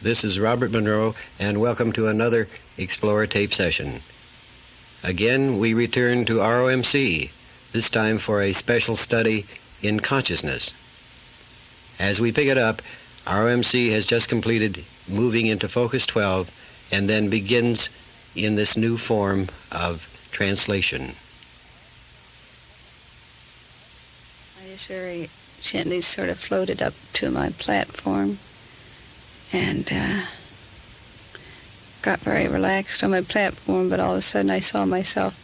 This is Robert Monroe, and welcome to another Explorer Tape session. Again, we return to ROMC, this time for a special study in consciousness. As we pick it up, ROMC has just completed moving into Focus 12 and then begins in this new form of translation. I just very gently sort of floated up to my platform and got very relaxed on my platform, but all of a sudden I saw myself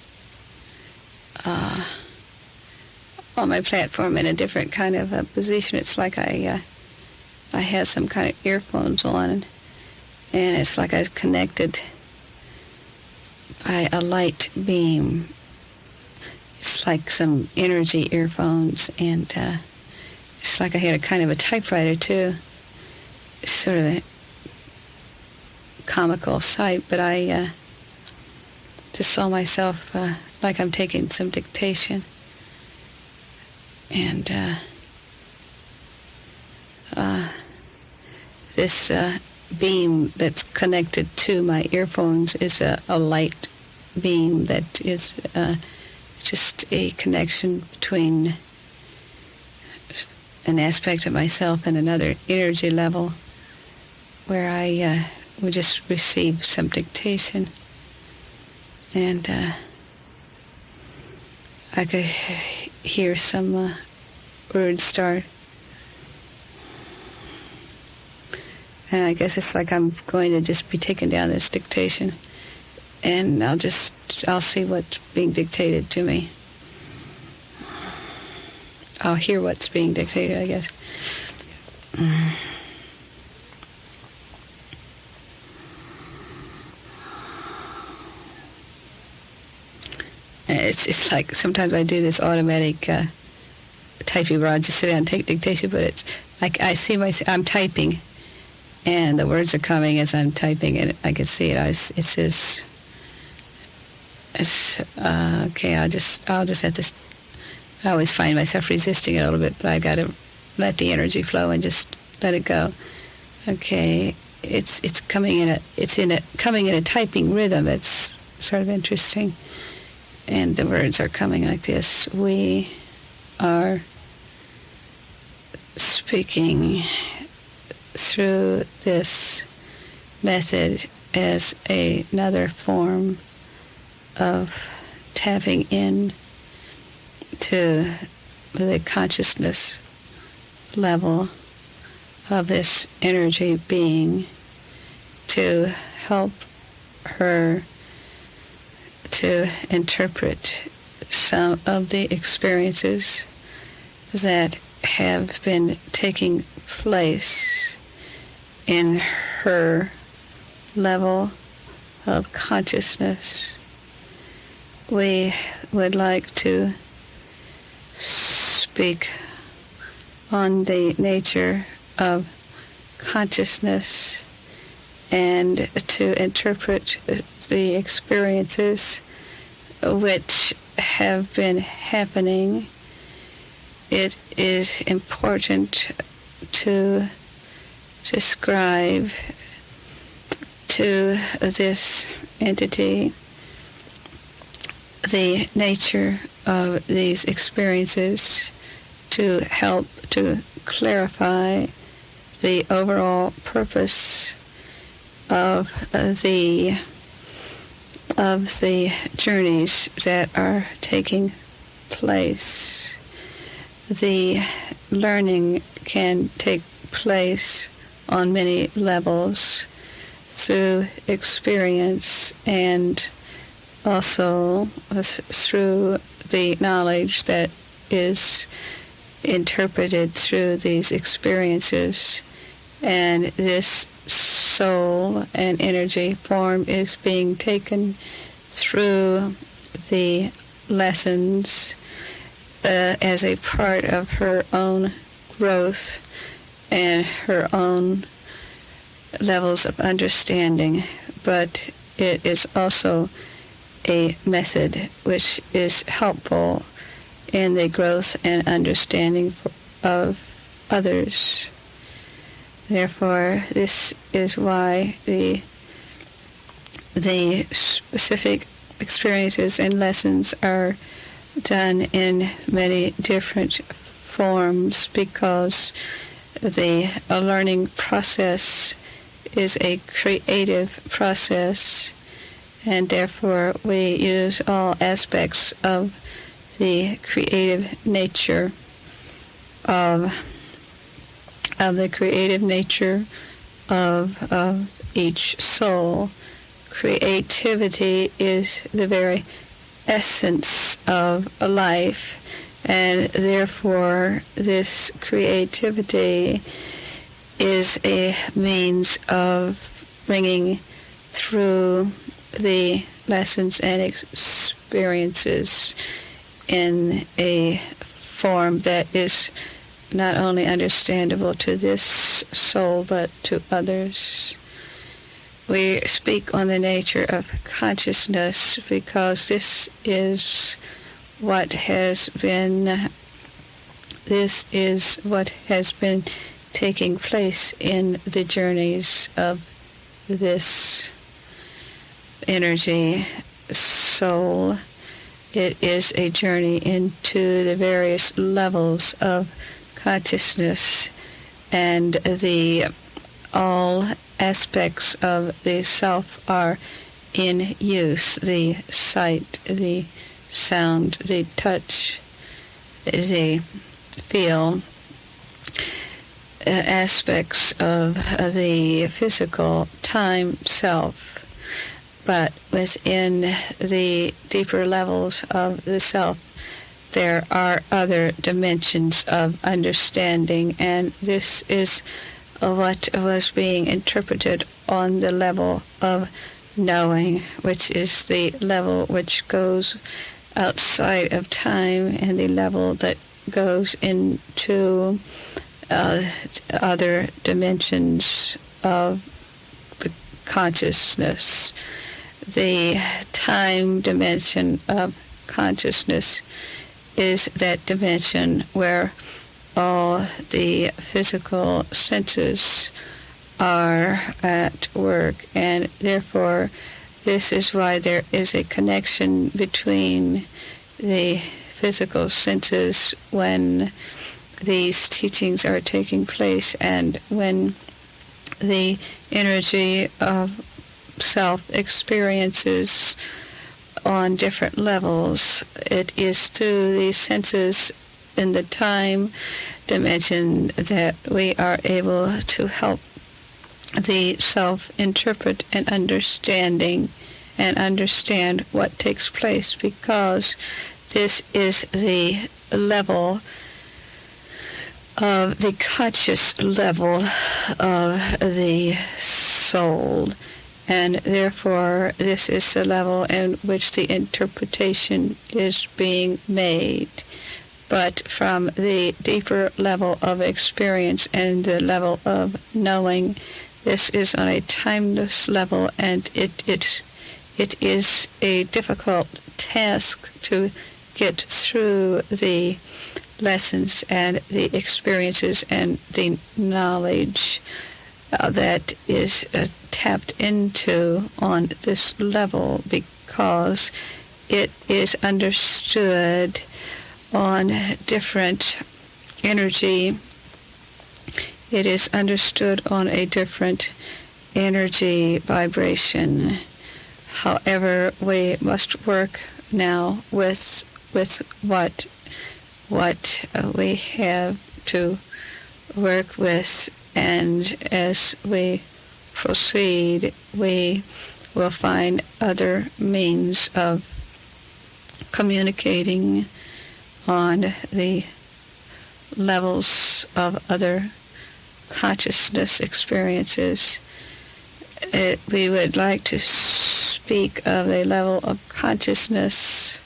on my platform in a different kind of a position. It's like I had some kind of earphones on, and it's like I was connected by a light beam. It's like some energy earphones, and it's like I had a kind of a typewriter too. It's sort of a comical sight, but I just saw myself like I'm taking some dictation. And this beam that's connected to my earphones is a light beam that is just a connection between an aspect of myself and another energy level where I would just receive some dictation. And I could hear some words start. And I guess it's like I'm going to just be taking down this dictation, and I'll see what's being dictated to me. I'll hear what's being dictated, I guess. It's like sometimes I do this automatic typing where I'll just sit down and take dictation, but it's like I see I'm typing, and the words are coming as I'm typing, and I can see it. It says, okay, I'll just have to. I always find myself resisting it a little bit, but I got to let the energy flow and just let it go. Okay, it's coming in a typing rhythm. It's sort of interesting. And the words are coming like this. We are speaking through this method as another form of tapping in to the consciousness level of this energy being to help her to interpret some of the experiences that have been taking place in her level of consciousness. We would like to speak on the nature of consciousness and to interpret the experiences which have been happening. It is important to describe to this entity the nature of these experiences to help to clarify the overall purpose of the journeys that are taking place. The learning can take place on many levels through experience and also through the knowledge that is interpreted through these experiences. And this soul and energy form is being taken through the lessons as a part of her own growth and her own levels of understanding. But it is also a method which is helpful in the growth and understanding of others. therefore, this is why the specific experiences and lessons are done in many different forms, because the learning process is a creative process, and therefore we use all aspects of the creative nature of each soul. Creativity is the very essence of life, and therefore this creativity is a means of bringing through the lessons and experiences in a form that is not only understandable to this soul but to others. We speak on the nature of consciousness because this is what has been taking place in the journeys of this energy soul. It is a journey into the various levels of consciousness, and all aspects of the self are in use: the sight, the sound, the touch, the feel, aspects of the physical time self. But within the deeper levels of the self, there are other dimensions of understanding, and this is what was being interpreted on the level of knowing, which is the level which goes outside of time, and the level that goes into other dimensions of the consciousness. The time dimension of consciousness is that dimension where all the physical senses are at work, and therefore this is why there is a connection between the physical senses when these teachings are taking place and when the energy of self experiences on different levels. It is through these senses in the time dimension that we are able to help the self interpret and understand what takes place, because this is the level of the conscious level of the soul, and therefore this is the level in which the interpretation is being made. But from the deeper level of experience and the level of knowing, this is on a timeless level, and it is a difficult task to get through the lessons and the experiences and the knowledge that is tapped into on this level, because it is understood on different energy. It is understood on a different energy vibration. However, we must work now with what we have to work with, and as we proceed, we will find other means of communicating on the levels of other consciousness experiences. We would like to speak of a level of consciousness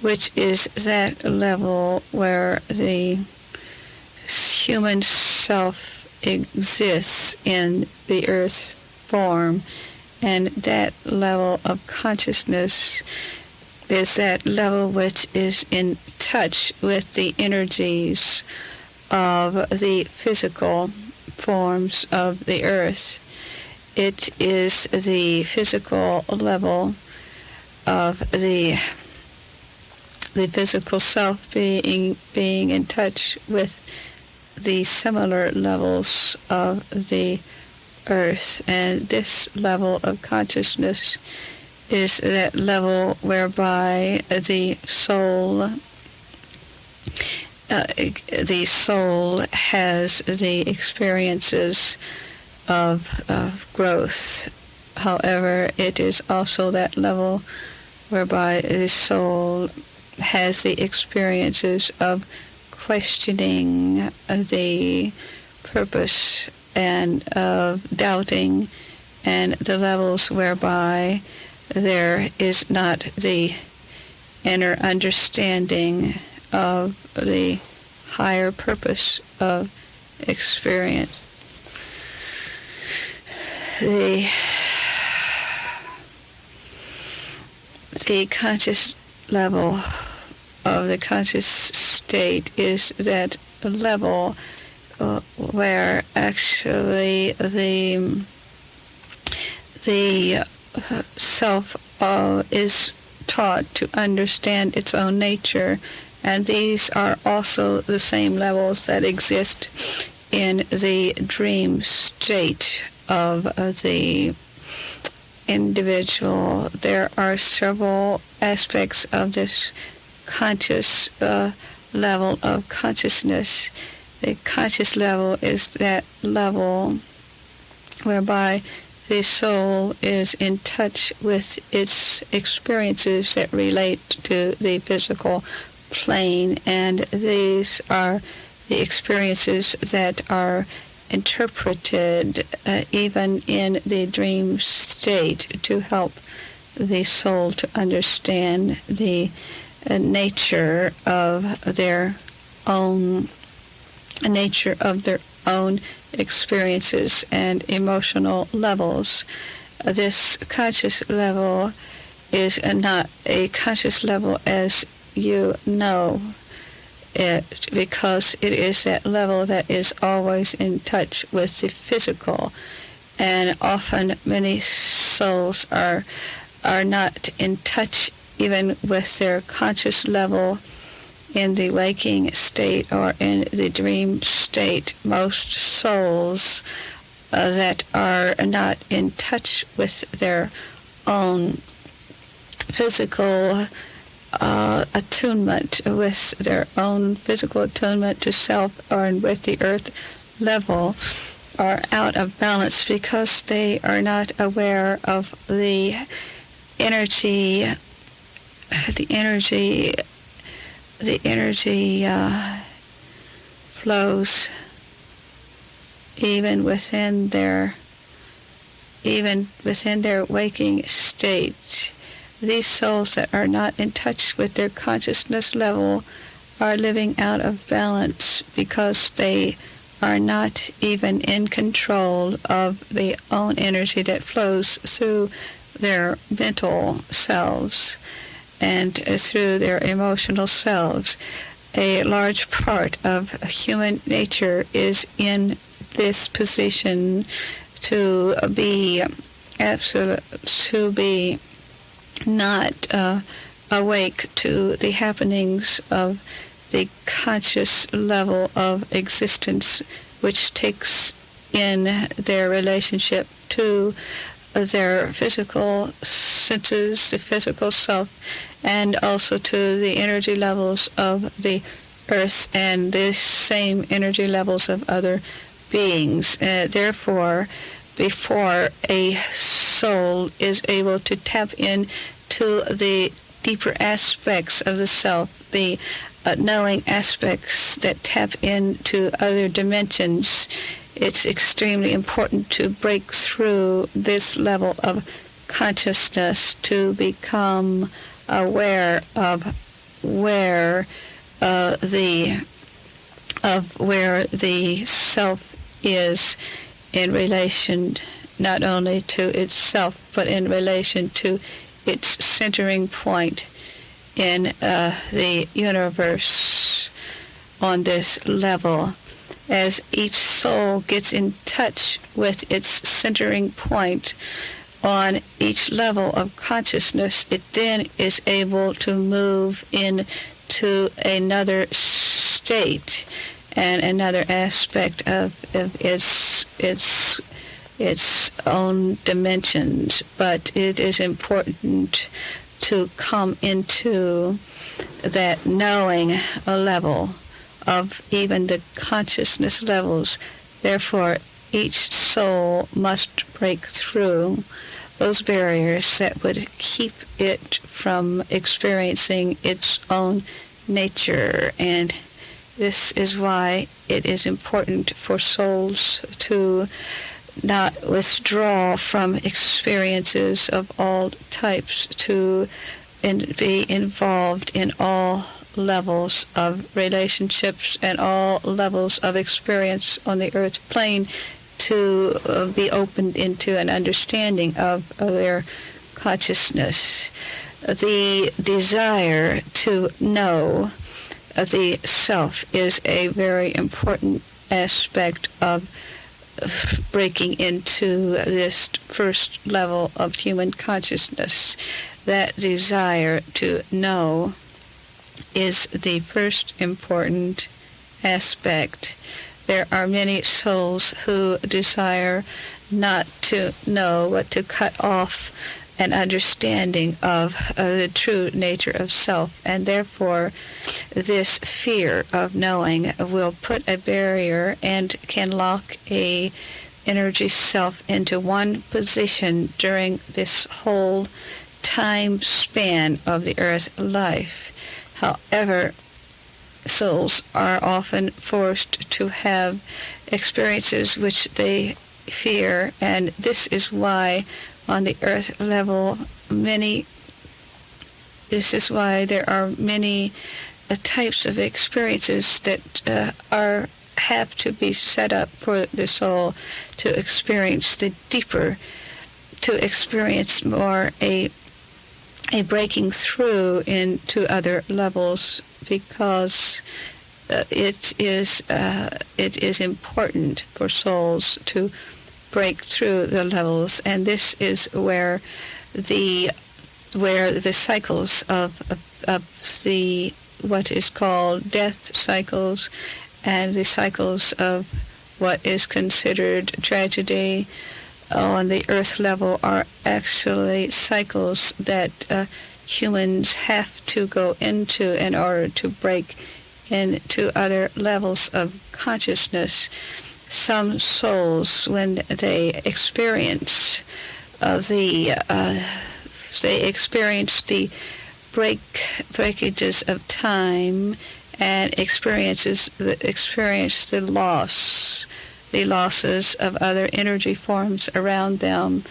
which is that level where the human self exists in the earth form, and that level of consciousness is that level which is in touch with the energies of the physical forms of the earth. It is the physical level of the physical self being in touch with the similar levels of the earth. And this level of consciousness is that level whereby the soul has the experiences of growth. However, it is also that level whereby the soul has the experiences of questioning the purpose and of doubting, and the levels whereby there is not the inner understanding of the higher purpose of experience. The conscious level of the conscious state is that level where actually the self is taught to understand its own nature, and these are also the same levels that exist in the dream state of the individual. There are several aspects of this conscious level of consciousness. The conscious level is that level whereby the soul is in touch with its experiences that relate to the physical plane, and these are the experiences that are interpreted even in the dream state to help the soul to understand the nature of their own experiences and emotional levels. This conscious level is not a conscious level as you know it, because it is that level that is always in touch with the physical. And often many souls are not in touch even with their conscious level in the waking state or in the dream state. Most souls that are not in touch with their own physical attunement, with their own physical attunement to self or with the earth level, are out of balance because they are not aware of the energy flows even within their waking state. These souls that are not in touch with their consciousness level are living out of balance because they are not even in control of the own energy that flows through their mental selves and through their emotional selves. A large part of human nature is in this position to be not awake to the happenings of the conscious level of existence, which takes in their relationship to their physical senses, the physical self, and also to the energy levels of the earth and the same energy levels of other beings. Therefore, before a soul is able to tap into the deeper aspects of the self, the knowing aspects that tap into other dimensions, it's extremely important to break through this level of consciousness to become aware of where the self is in relation not only to itself but in relation to its centering point in the universe on this level. as each soul gets in touch with its centering point on each level of consciousness, it then is able to move into another state and another aspect of its own dimensions. But it is important to come into that knowing a level of even the consciousness levels. Therefore, each soul must break through those barriers that would keep it from experiencing its own nature. And this is why it is important for souls to not withdraw from experiences of all types, to be involved in all levels of relationships and all levels of experience on the earth plane, to be opened into an understanding of their consciousness. The desire to know the self is a very important aspect of breaking into this first level of human consciousness. That desire to know is the first important aspect. There are many souls who desire not to know, but to cut off an understanding of the true nature of self, and therefore this fear of knowing will put a barrier and can lock a energy self into one position during this whole time span of the earth life. However, souls are often forced to have experiences which they fear, and this is why on the earth level this is why there are many types of experiences that have to be set up for the soul to experience the deeper, to experience more a breaking through into other levels, because it is important for souls to break through the levels, and this is where the cycles of the what is called death cycles and the cycles of what is considered tragedy on the earth level are actually cycles that humans have to go into in order to break into other levels of consciousness. Some souls, when they experience the breakages of time and experience the losses of other energy forms around them,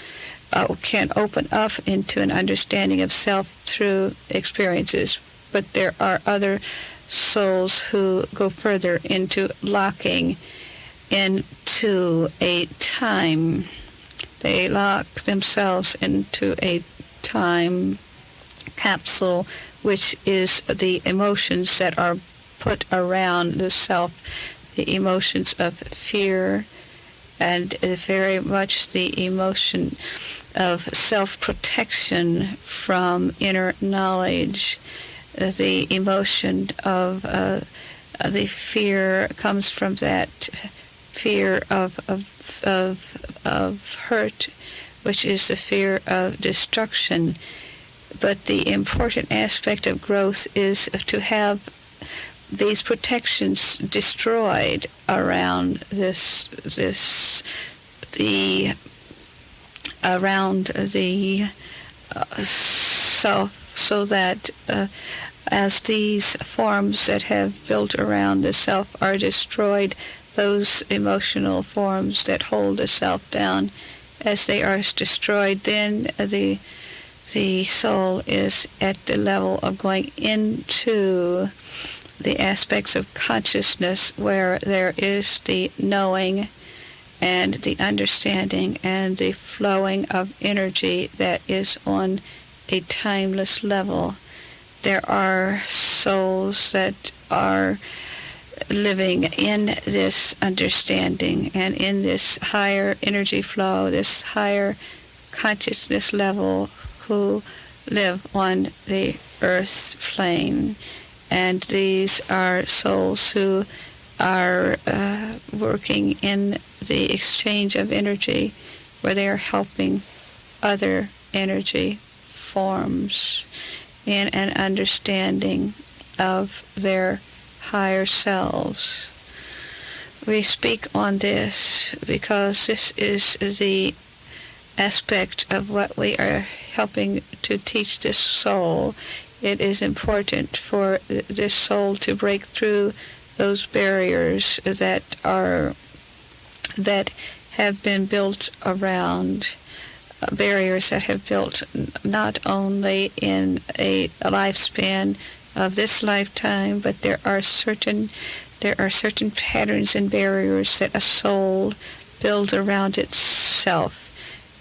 can open up into an understanding of self through experiences. But there are other souls who go further into locking into a time. They lock themselves into a time capsule, which is the emotions that are put around the self, the emotions of fear, and very much the emotion of self-protection from inner knowledge. The emotion of the fear comes from that fear of hurt, which is the fear of destruction. But the important aspect of growth is to have these protections destroyed around the self, so that as these forms that have built around the self are destroyed, those emotional forms that hold the self down, as they are destroyed, then the soul is at the level of going into the aspects of consciousness where there is the knowing and the understanding and the flowing of energy that is on a timeless level. There are souls that are living in this understanding and in this higher energy flow, this higher consciousness level, who live on the earth's plane. And these are souls who are working in the exchange of energy, where they are helping other energy forms in an understanding of their higher selves. We speak on this because this is the aspect of what we are helping to teach this soul. It is important for this soul to break through those barriers that have been built around, barriers that have built not only in a lifespan of this lifetime, but there are certain patterns and barriers that a soul builds around itself.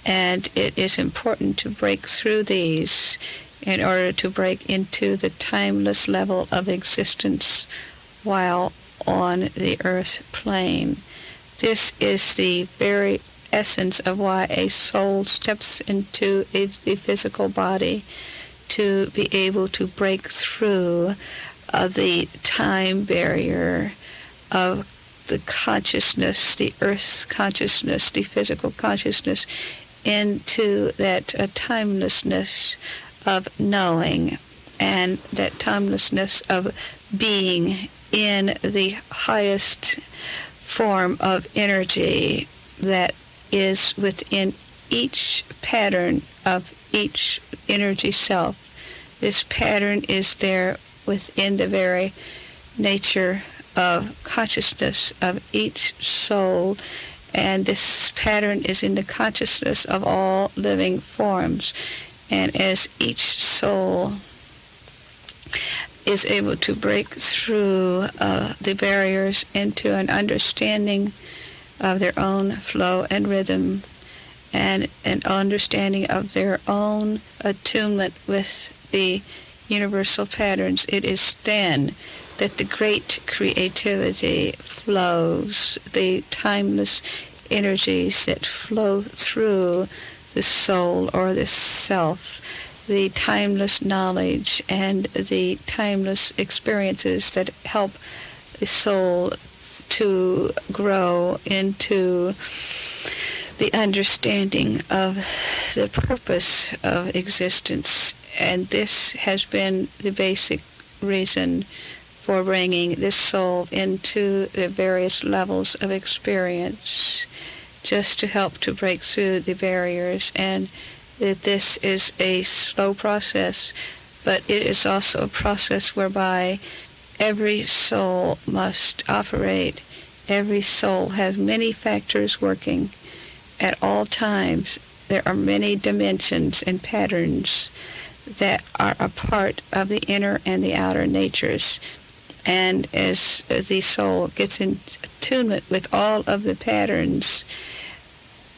And it is important to break through these in order to break into the timeless level of existence while on the earth plane. This is the very essence of why a soul steps into the physical body, to be able to break through the time barrier of the consciousness, the earth's consciousness, the physical consciousness, into that timelessness of knowing and that timelessness of being in the highest form of energy that is within each pattern of each energy self. This pattern is there within the very nature of consciousness of each soul, and this pattern is in the consciousness of all living forms. And as each soul is able to break through the barriers into an understanding of their own flow and rhythm, and an understanding of their own attunement with the universal patterns, it is then that the great creativity flows, the timeless energies that flow through the soul or the self, the timeless knowledge and the timeless experiences that help the soul to grow into the understanding of the purpose of existence. And this has been the basic reason for bringing this soul into the various levels of experience, just to help to break through the barriers. And that this is a slow process, but it is also a process whereby every soul must operate. Every soul has many factors working at all times. There are many dimensions and patterns that are a part of the inner and the outer natures. And as the soul gets in attunement with all of the patterns,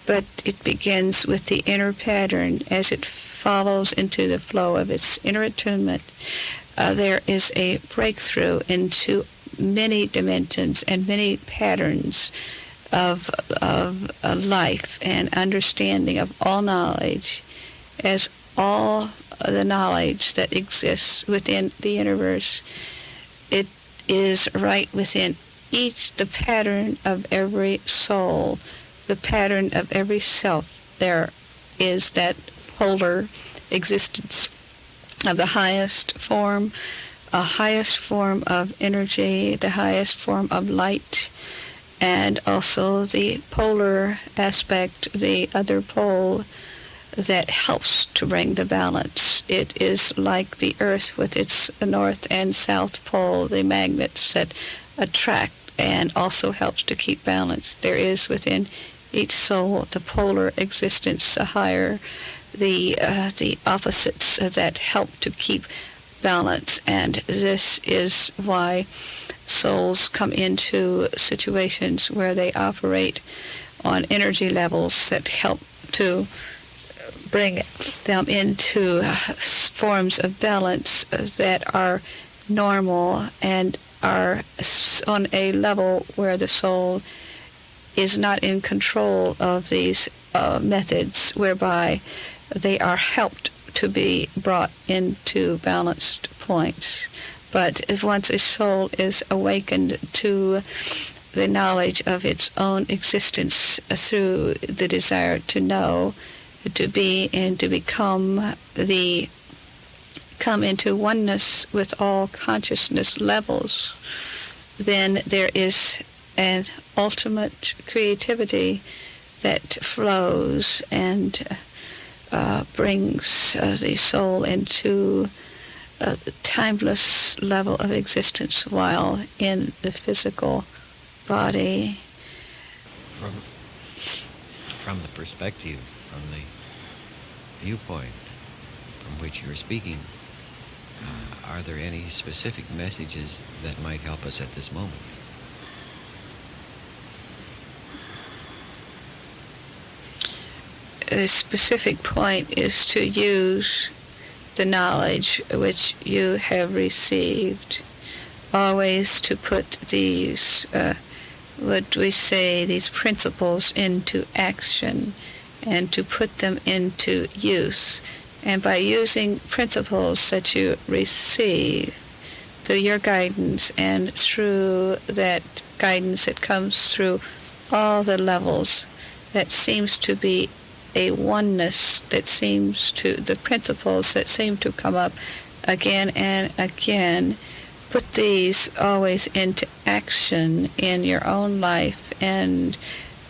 but it begins with the inner pattern as it follows into the flow of its inner attunement, there is a breakthrough into many dimensions and many patterns of life and understanding of all knowledge, as all the knowledge that exists within the universe, it is right within each, the pattern of every soul, the pattern of every self. There is that polar existence of the highest form of energy, the highest form of light, and also the polar aspect, the other pole that helps to bring the balance. It is like the earth with its north and south pole, the magnets that attract and also helps to keep balance. There is within each soul the polar existence, the higher, the opposites that help to keep balance. And this is why souls come into situations where they operate on energy levels that help to bring them into forms of balance that are normal and are on a level where the soul is not in control of these methods, whereby they are helped to be brought into balanced points. But if once a soul is awakened to the knowledge of its own existence through the desire to know, to be, and to come into oneness with all consciousness levels, then there is an ultimate creativity that flows and brings the soul into a timeless level of existence while in the physical body. From the perspective, from the viewpoint from which you're speaking, are there any specific messages that might help us at this moment? The specific point is to use the knowledge which you have received, always to put these, these principles into action and to put them into use. And by using principles that you receive through your guidance and through that guidance that comes through all the levels, that seems to be a oneness, that seems to, the principles that seem to come up again and again, put these always into action in your own life and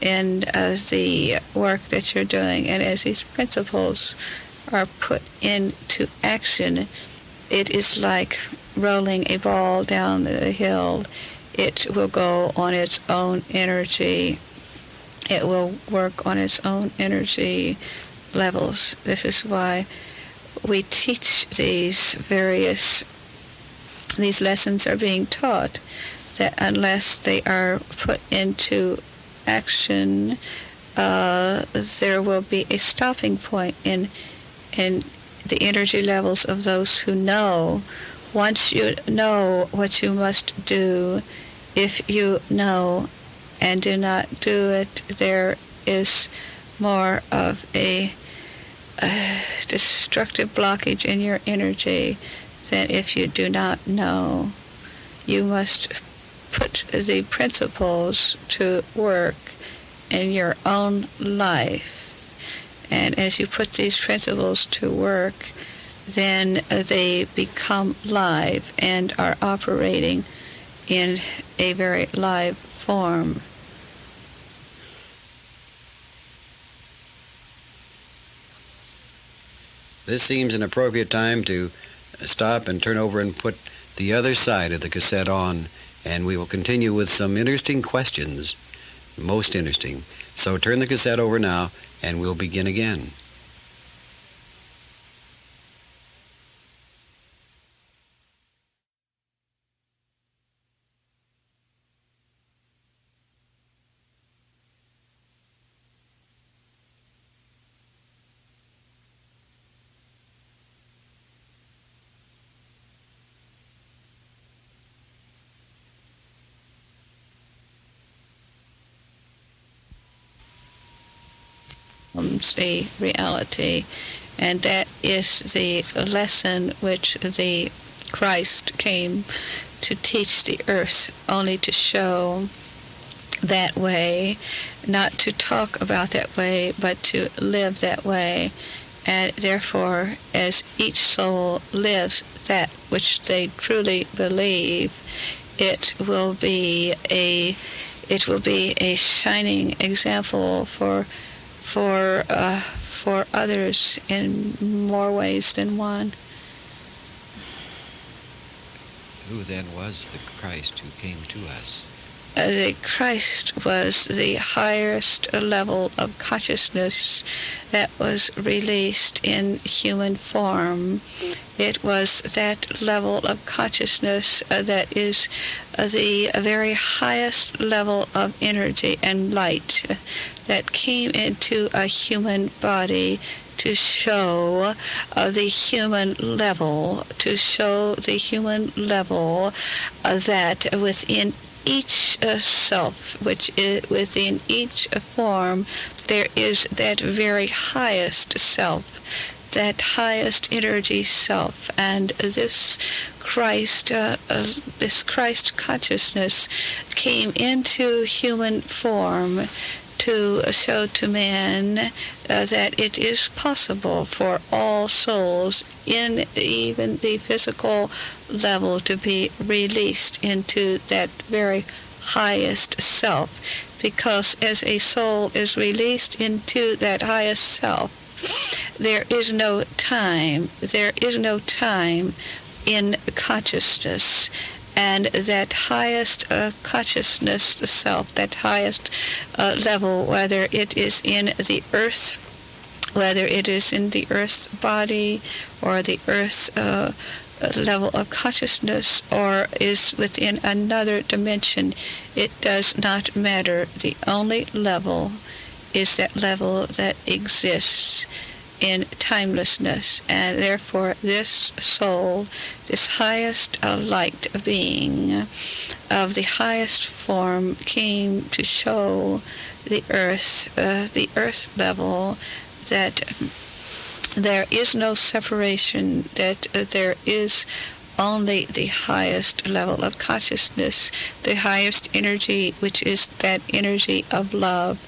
as the work that you're doing. And as these principles are put into action, it is like rolling a ball down the hill. It will go on its own energy. It will work on its own energy levels. This is why we teach these lessons are being taught, that unless they are put into action, there will be a stopping point in the energy levels of those who know. Once you know what you must do, if you know and do not do it, there is more of a destructive blockage in your energy than if you do not know. You must put the principles to work in your own life. And as you put these principles to work, then they become live and are operating in a very live form. This seems an appropriate time to stop and turn over and put the other side of the cassette on, and we will continue with some interesting questions, most interesting. So turn the cassette over now, and we'll begin again. A reality, and that is the lesson which the Christ came to teach the earth, only to show that way, not to talk about that way, but to live that way. And therefore, as each soul lives that which they truly believe, it will be a shining example for others in more ways than one. Who then was the Christ who came to us? the Christ was the highest level of consciousness that was released in human form. It was that level of consciousness that is the very highest level of energy and light that came into a human body to show the human level, that within each self, which is within each form, there is that very highest self, that highest energy self. And this Christ consciousness came into human form to show to man that it is possible for all souls in even the physical level to be released into that very highest self, because as a soul is released into that highest self, there is no time in consciousness. And that highest consciousness, the self, that highest level, whether it is in the earth, whether it is in the earth's body, or the earth's level of consciousness, or is within another dimension, it does not matter. The only level is that level that exists in timelessness. And therefore this soul, this highest light being of the highest form, came to show the earth level, that there is no separation, that there is only the highest level of consciousness, the highest energy, which is that energy of love.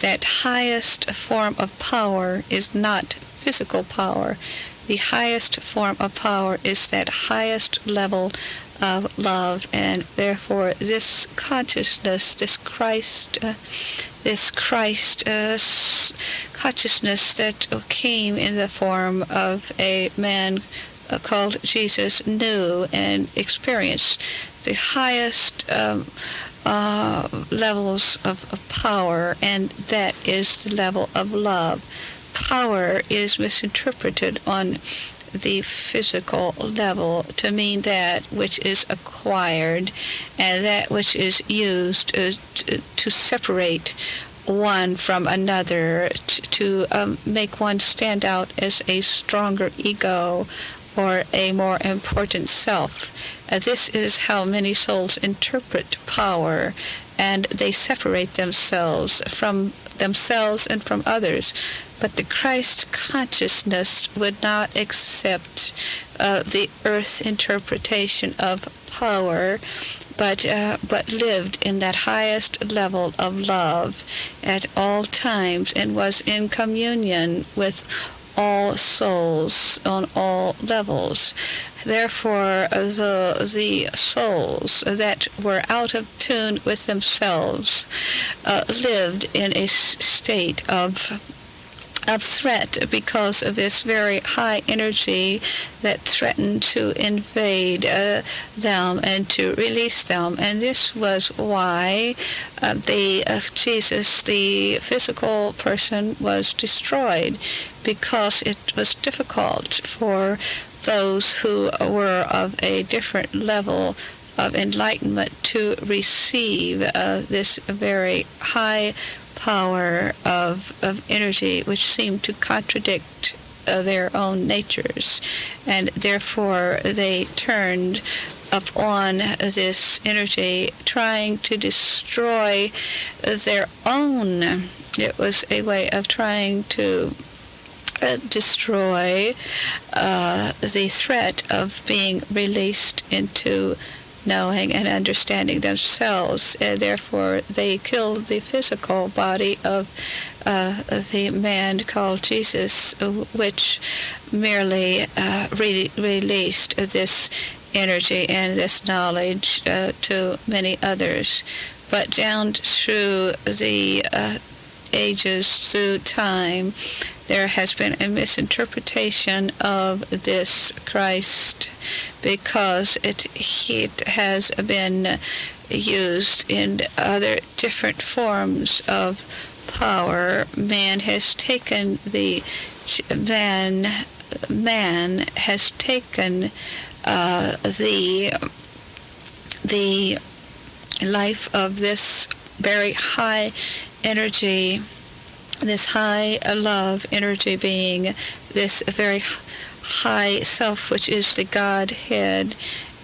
That highest form of power is not physical power. The highest form of power is that highest level of love, and therefore this consciousness, this Christ consciousness that came in the form of a man called Jesus, knew and experienced the highest levels of power, and that is the level of love. Power is misinterpreted on the physical level to mean that which is acquired and that which is used to separate one from another, to make one stand out as a stronger ego or a more important self. This is how many souls interpret power, and they separate themselves from themselves and from others. But the Christ consciousness would not accept the earth interpretation of power, but lived in that highest level of love at all times, and was in communion with all souls on all levels. Therefore, the souls that were out of tune with themselves lived in a state of threat, because of this very high energy that threatened to invade them and to release them. And this was why Jesus, the physical person, was destroyed, because it was difficult for those who were of a different level of enlightenment to receive this very high power of energy, which seemed to contradict their own natures. And therefore they turned upon this energy, trying to destroy their own. It was a way of trying to destroy the threat of being released into knowing and understanding themselves. Therefore, they killed the physical body of the man called Jesus, which merely released this energy and this knowledge to many others. But down through the ages, through time, there has been a misinterpretation of this Christ, because it has been used in other different forms of power. Man has taken the life of this very high energy, this high love energy being, this very high self, which is the Godhead,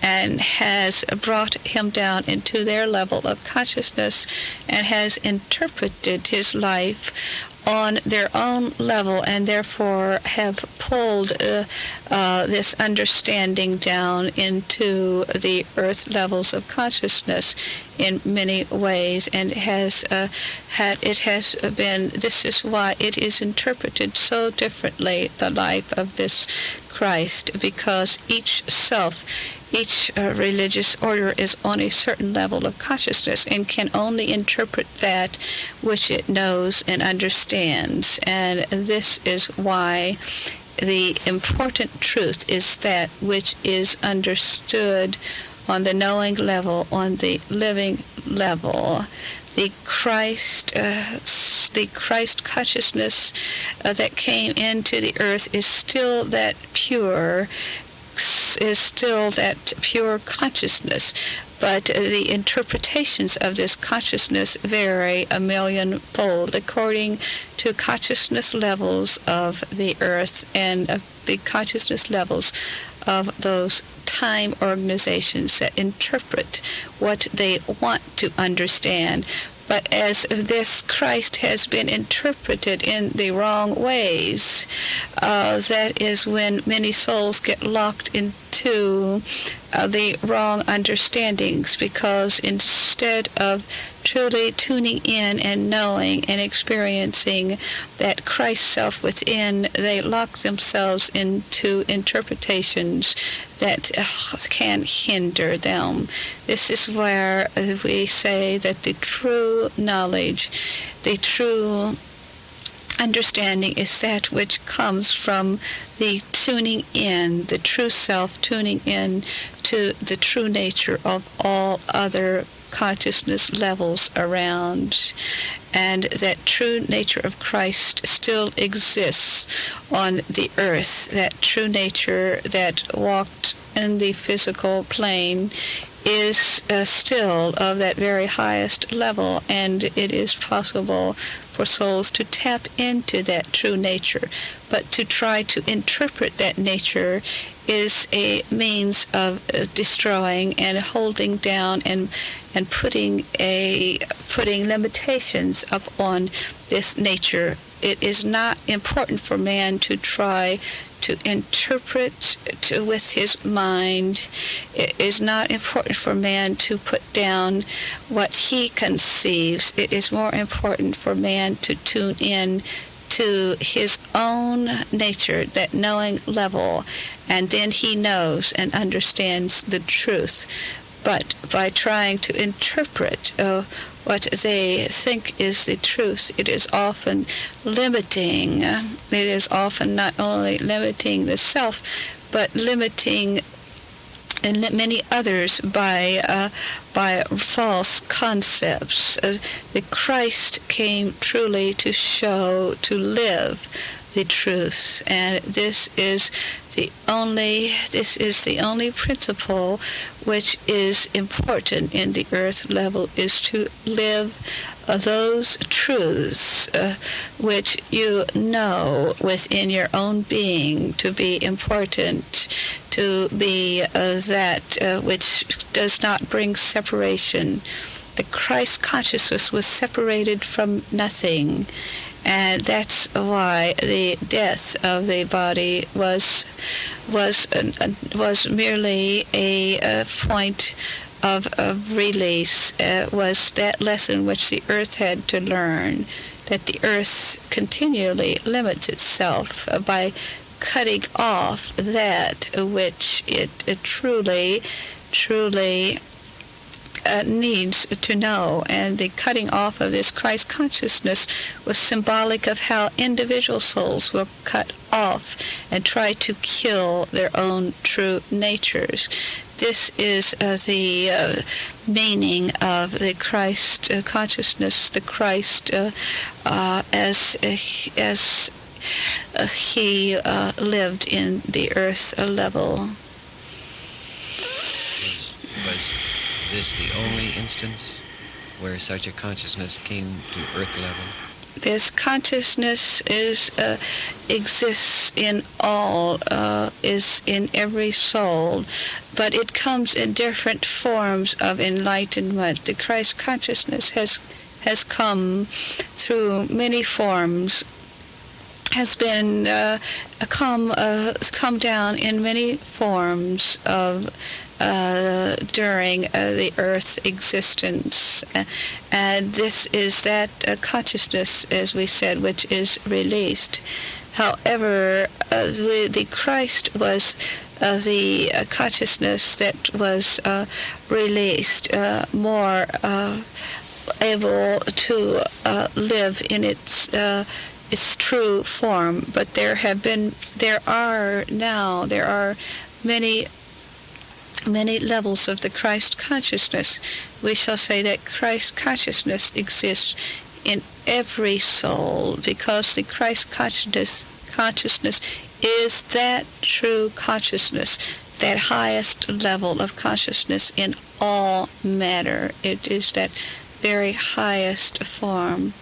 and has brought him down into their level of consciousness and has interpreted his life on their own level, and therefore have pulled this understanding down into the earth levels of consciousness in many ways, and this is why it is interpreted so differently, the life of this Christ, because each religious order is on a certain level of consciousness and can only interpret that which it knows and understands. And this is why the important truth is that which is understood on the knowing level, on the living level. The Christ consciousness that came into the earth is still that pure consciousness, but the interpretations of this consciousness vary a millionfold according to consciousness levels of the earth and the consciousness levels of those time organizations that interpret what they want to understand. But as this Christ has been interpreted in the wrong ways, that is when many souls get locked into the wrong understandings, because instead of truly tuning in and knowing and experiencing that Christ self within, they lock themselves into interpretations that can hinder them. This is where we say that the true knowledge, the true understanding is that which comes from the tuning in, the true self tuning in to the true nature of all other consciousness levels around, and that true nature of Christ still exists on the earth. That true nature that walked in the physical plane is still of that very highest level, and it is possible for souls to tap into that true nature. But to try to interpret that nature is a means of destroying and holding down and putting limitations upon this nature. It is not important for man to try to interpret with his mind. It is not important for man to put down what he conceives. It is more important for man to tune in to his own nature, that knowing level, and then he knows and understands the truth. But by trying to interpret what they think is the truth, it is often limiting. It is often not only limiting the self, but limiting and many others by false concepts. The Christ came truly to show, to live the truth, and this is the only principle which is important in the earth level, is to live those truths which you know within your own being to be important, to be that which does not bring separation. The Christ consciousness was separated from nothing, and that's why the death of the body was merely a point of release. Was that lesson which the earth had to learn, that the earth continually limits itself by cutting off that which it truly needs to know. And the cutting off of this Christ consciousness was symbolic of how individual souls will cut off and try to kill their own true natures. This is the meaning of the Christ consciousness, the Christ as he lived in the earth level. Was this the only instance where such a consciousness came to earth level? This consciousness exists in all, is in every soul, but it comes in different forms of enlightenment. The Christ consciousness has come through many forms, has been come down in many forms of during the Earth's existence, and this is that consciousness, as we said, which is released. However, the Christ was the consciousness that was released, more able to live in its true form. But there are many levels of the Christ consciousness. We shall say that Christ consciousness exists in every soul, because the Christ consciousness is that true consciousness, that highest level of consciousness in all matter. It is that very highest form.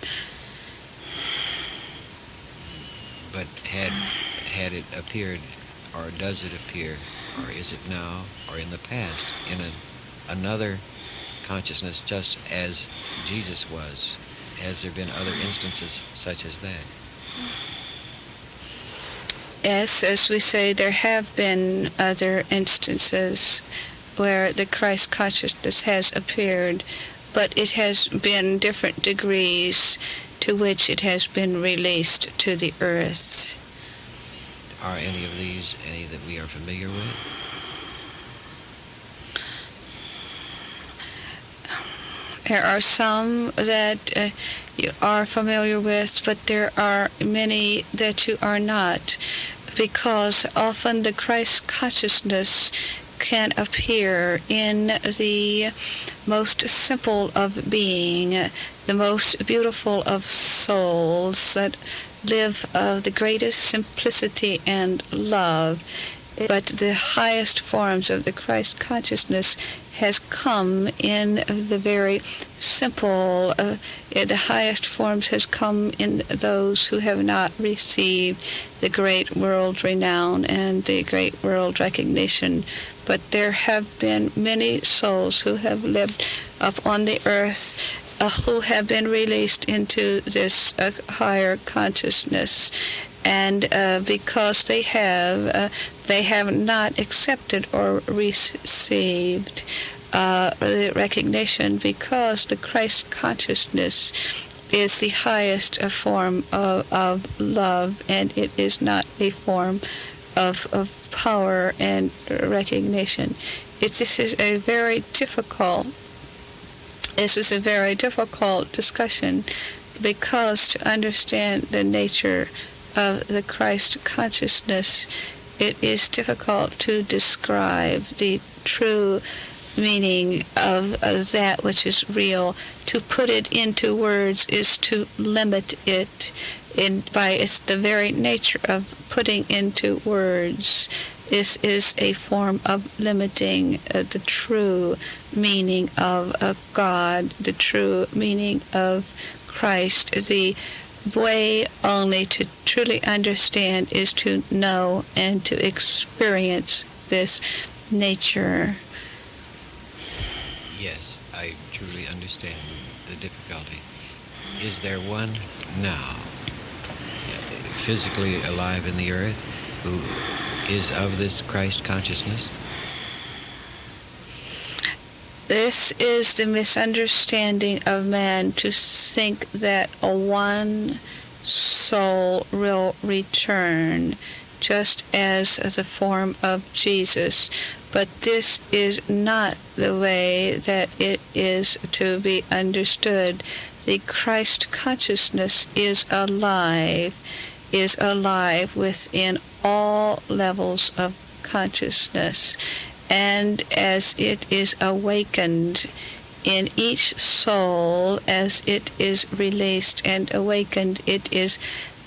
But had it appeared, or does it appear, or is it now, or in the past, in another consciousness, just as Jesus was? Has there been other instances such as that? Yes, as we say, there have been other instances where the Christ consciousness has appeared, but it has been different degrees to which it has been released to the earth. Are any of these any that we are familiar with? There are some that you are familiar with, but there are many that you are not, because often the Christ consciousness can appear in the most simple of being, the most beautiful of souls that live of the greatest simplicity and love. But the highest forms of the Christ consciousness has come in the very simple, the highest forms has come in those who have not received the great world renown and the great world recognition. But there have been many souls who have lived up on the earth who have been released into this higher consciousness. And because they have not accepted or received the recognition, because the Christ consciousness is the highest form of love, and it is not a form of power and recognition. This is a very difficult discussion, because to understand the nature of the Christ consciousness, it is difficult to describe the true meaning of that which is real. To put it into words is to limit it by the very nature of putting into words. This is a form of limiting the true meaning of God, the true meaning of Christ. The way only to truly understand is to know and to experience this nature. Yes, I truly understand the difficulty. Is there one now, physically alive in the earth, who is of this Christ consciousness? This is the misunderstanding of man, to think that a one soul will return, just as the form of Jesus But this is not the way that it is to be understood. The Christ consciousness is alive within all levels of consciousness. And as it is awakened in each soul, as it is released and awakened, it is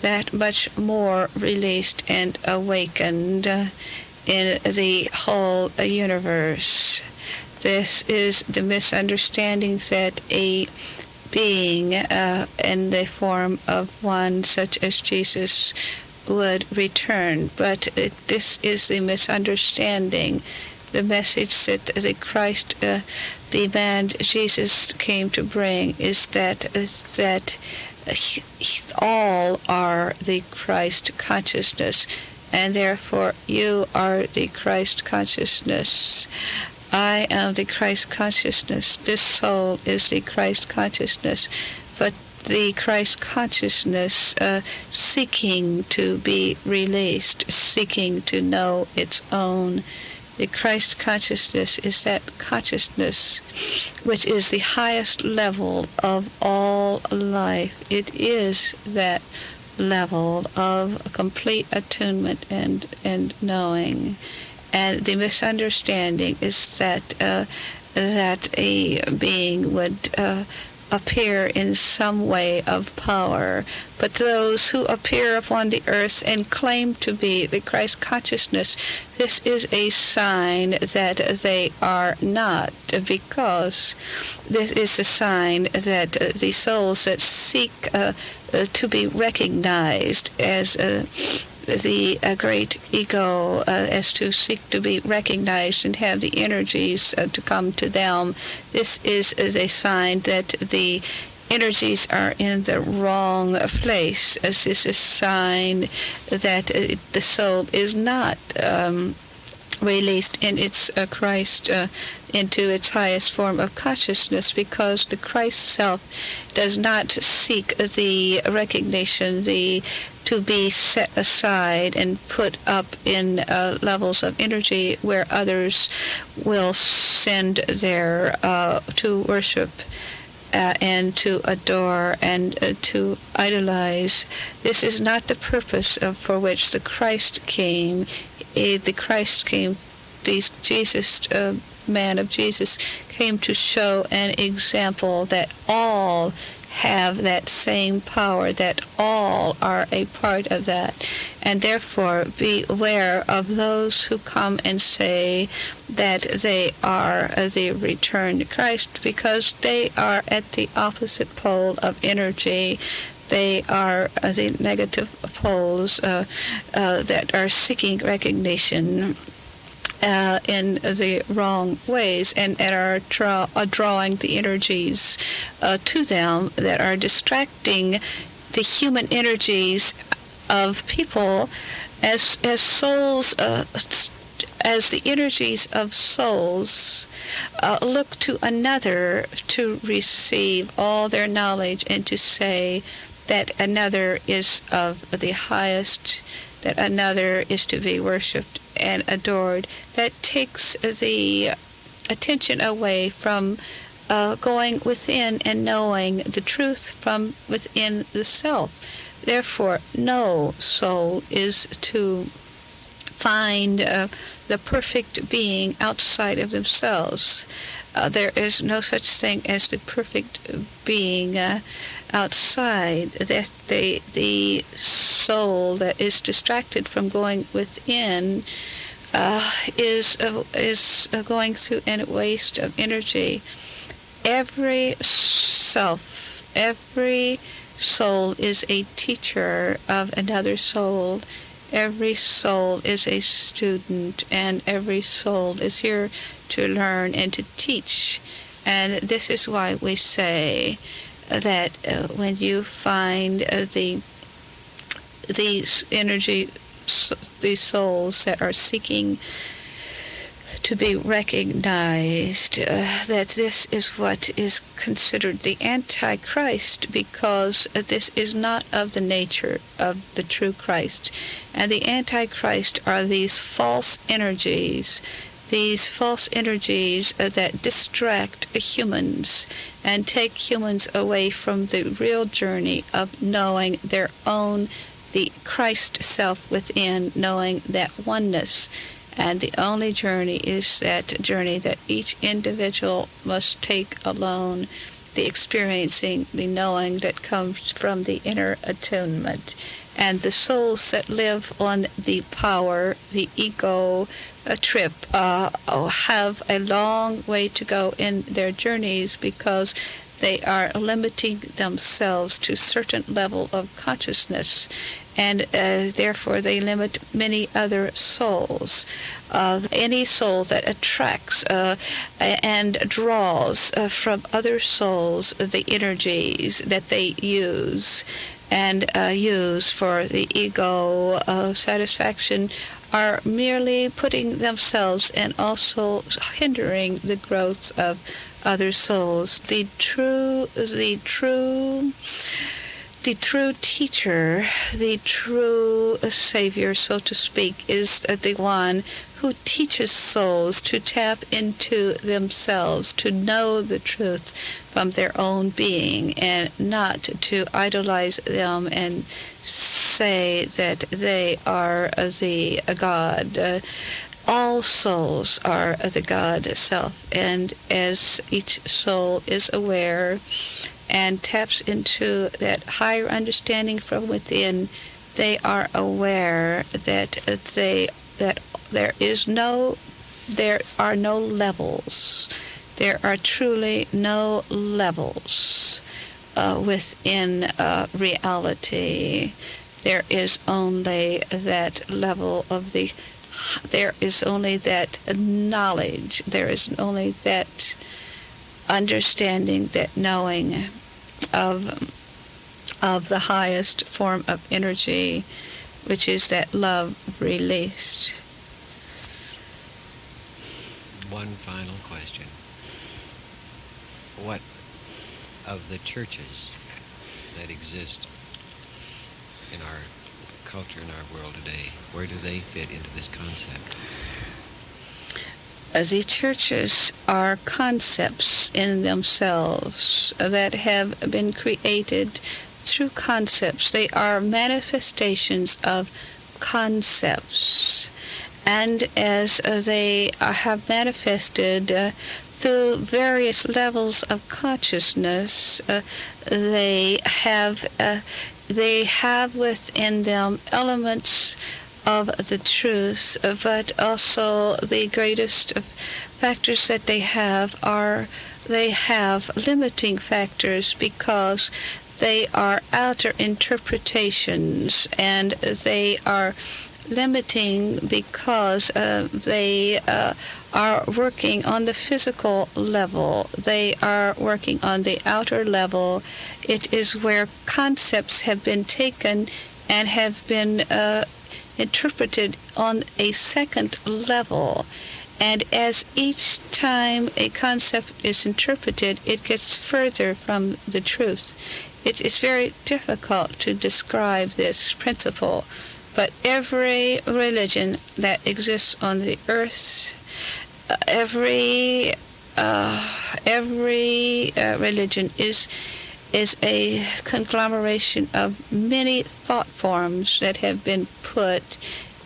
that much more released and awakened in the whole universe. This is the misunderstanding that a being in the form of one such as Jesus would return. But this is the misunderstanding. The message that the Christ, the man Jesus came to bring, is that all are the Christ consciousness, and therefore you are the Christ consciousness. I am the Christ consciousness. This soul is the Christ consciousness. But the Christ consciousness seeking to be released, seeking to know its own. The Christ consciousness is that consciousness which is the highest level of all life. It is that level of complete attunement and knowing. And the misunderstanding is that a being would appear in some way of power. But those who appear upon the earth and claim to be the Christ consciousness, this is a sign that they are not, because this is a sign that the souls that seek to be recognized as the great ego, as to seek to be recognized and have the energies to come to them, this is a sign that the energies are in the wrong place. This is a sign that the soul is not released in its Christ into its highest form of consciousness, because the Christ self does not seek the recognition, to be set aside and put up in levels of energy where others will send there to worship and to adore and to idolize. This is not the purpose for which the Christ came. The Christ came, Jesus, man of Jesus, came to show an example that all have that same power, that all are a part of that. And therefore beware of those who come and say that they are the returned Christ, because they are at the opposite pole of energy. They are the negative poles that are seeking recognition in the wrong ways, and are drawing the energies to them that are distracting the human energies of people as souls, as the energies of souls look to another to receive all their knowledge and to say that another is of the highest, that another is to be worshipped and adored. That takes the attention away from going within and knowing the truth from within the self. Therefore, no soul is to find the perfect being outside of themselves. There is no such thing as the perfect being outside. That the soul that is distracted from going within is going through a waste of energy. Every soul is a teacher of another soul. Every soul is a student, and every soul is here to learn and to teach. And this is why we say that when you find these energy, these souls that are seeking to be recognized, that this is what is considered the Antichrist, because this is not of the nature of the true Christ. And the Antichrist are these false energies, these false energies that distract humans and take humans away from the real journey of knowing their own, the Christ self within, knowing that oneness. And the only journey is that journey that each individual must take alone, the experiencing, the knowing that comes from the inner attunement. And the souls that live on the power, the ego trip, have a long way to go in their journeys, because they are limiting themselves to a certain level of consciousness, and therefore they limit many other souls. Any soul that attracts and draws from other souls the energies that they use and use for the ego satisfaction are merely putting themselves and also hindering the growth of other souls. The true teacher, the true savior, so to speak, is the one who teaches souls to tap into themselves, to know the truth from their own being, and not to idolize them and say that they are the God. All souls are the God self, and as each soul is aware and taps into that higher understanding from within, they are aware that there are no levels. There are truly no levels within reality. There is only that level of there is only that knowledge. There is only that understanding, that knowing of the highest form of energy, which is that love released. One final question. What of the churches that exist in our culture, in our world today, where do they fit into this concept? The churches are concepts in themselves that have been created through concepts. They are manifestations of concepts. And as they have manifested through various levels of consciousness, they have within them elements of the truth, but also the greatest factors that they have limiting factors, because they are outer interpretations, and they are limiting because they are working on the physical level. They are working on the outer level. It is where concepts have been taken and have been interpreted on a second level. And as each time a concept is interpreted, it gets further from the truth. It is very difficult to describe this principle, but every religion that exists on the earth, every religion is a conglomeration of many thought forms that have been put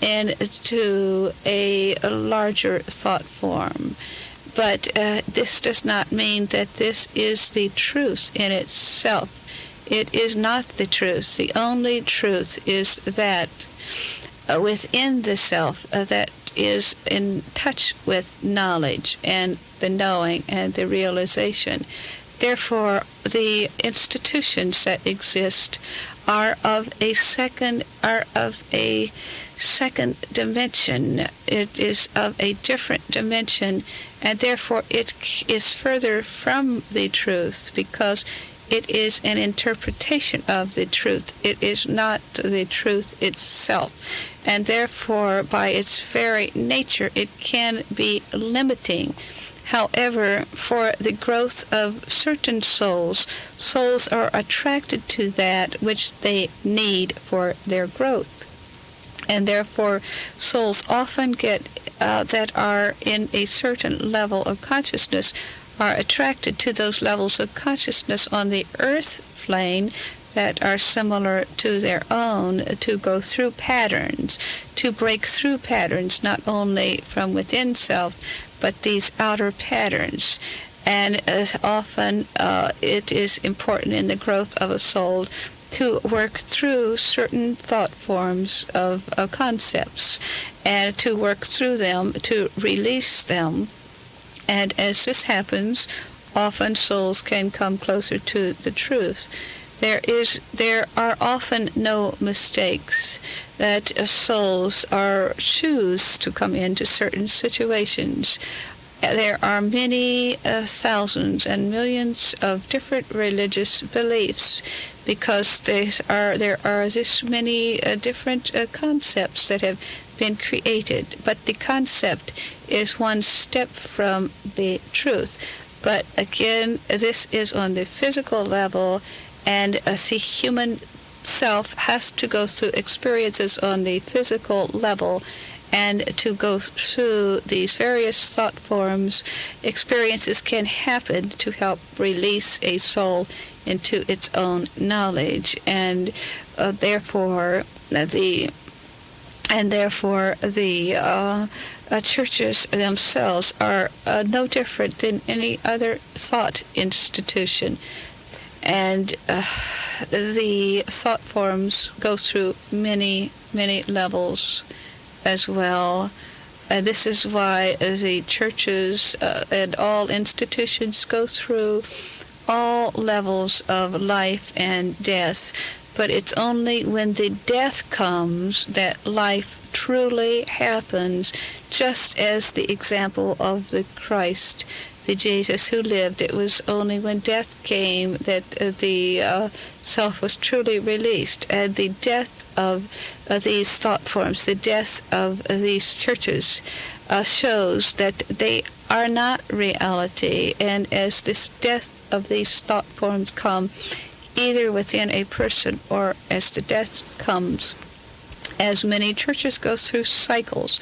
into a larger thought form. But this does not mean that this is the truth in itself. It is not the truth. The only truth is that within the self that is in touch with knowledge and the knowing and the realization. Therefore, the institutions that exist are of a second dimension. It is of a different dimension, and therefore it is further from the truth, because it is an interpretation of the truth. It is not the truth itself. And therefore, by its very nature, it can be limiting. However, for the growth of certain souls are attracted to that which they need for their growth. And therefore, souls often get that are in a certain level of consciousness are attracted to those levels of consciousness on the earth plane that are similar to their own, to go through patterns, to break through patterns, not only from within self, but these outer patterns. And as often it is important in the growth of a soul to work through certain thought forms of concepts, and to work through them, to release them. And as this happens, often souls can come closer to the truth. There are often no mistakes, that souls choose to come into certain situations. There are many thousands and millions of different religious beliefs, because there are this many different concepts that have been created. But the concept is one step from the truth. But again, this is on the physical level, and the human self has to go through experiences on the physical level, and to go through these various thought forms. Experiences can happen to help release a soul into its own knowledge, and therefore the churches themselves are no different than any other thought institution. And the thought forms go through many, many levels as well. This is why the churches and all institutions go through all levels of life and death. But it's only when the death comes that life truly happens, just as the example of the Christ, the Jesus who lived. It was only when death came that the self was truly released. And the death of these thought forms, the death of these churches, shows that they are not reality. And as this death of these thought forms come, either within a person or as the death comes, as many churches go through cycles,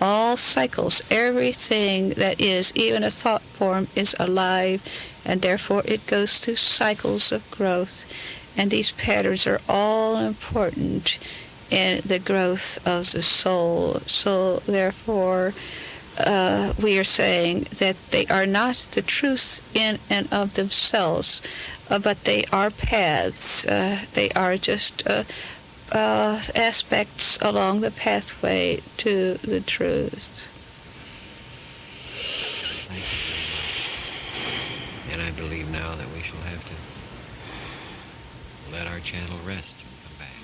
all cycles, everything that is, even a thought form, is alive, and therefore it goes through cycles of growth. And these patterns are all important in the growth of the soul. So therefore, we are saying that they are not the truth in and of themselves, but they are paths. They are just aspects along the pathway to the truth. And I believe now that we shall have to let our channel rest and come back.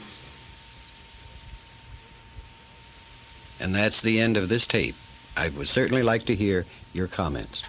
And that's the end of this tape. I would certainly like to hear your comments.